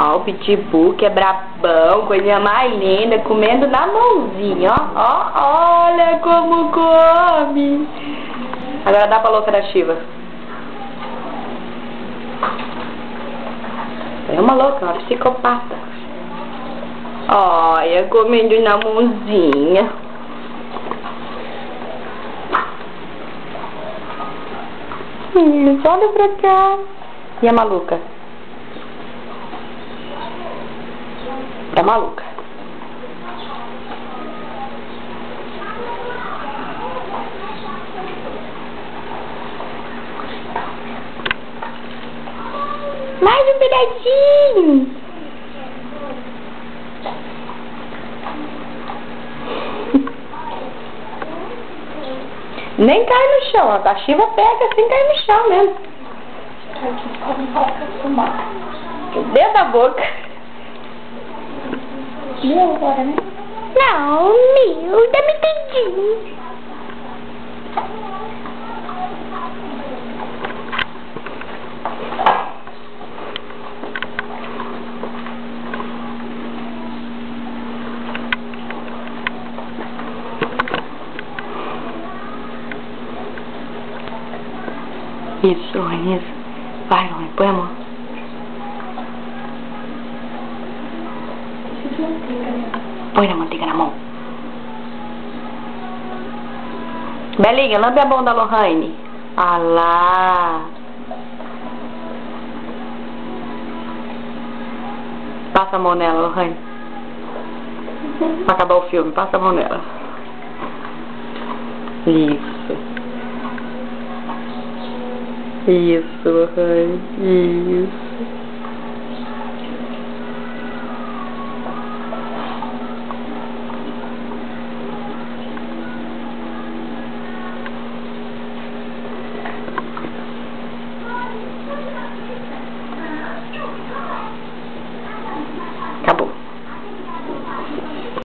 Ó, o pitbull que é brabão, coisinha mais linda, comendo na mãozinha, ó. Ó, olha como come. Agora dá pra louca da Shiva. É uma louca, uma psicopata. Olha, comendo na mãozinha. Isso, olha pra cá. E a maluca? Tá maluca. Mais um pedacinho. Nem cai no chão, a Shiva pega assim, cai no chão mesmo. Dentro da boca. Meu agora, né? Não, meu, dá-me dedinho. Isso, Rony, isso. Vai, Rony, põe a mão. Põe a manteiga na mão. Belinha, lambe a mão da Lohane. Ah lá. Passa a mão nela, Lohane. Pra acabar o filme, passa a mão nela. Isso. Isso, Lohane. Isso.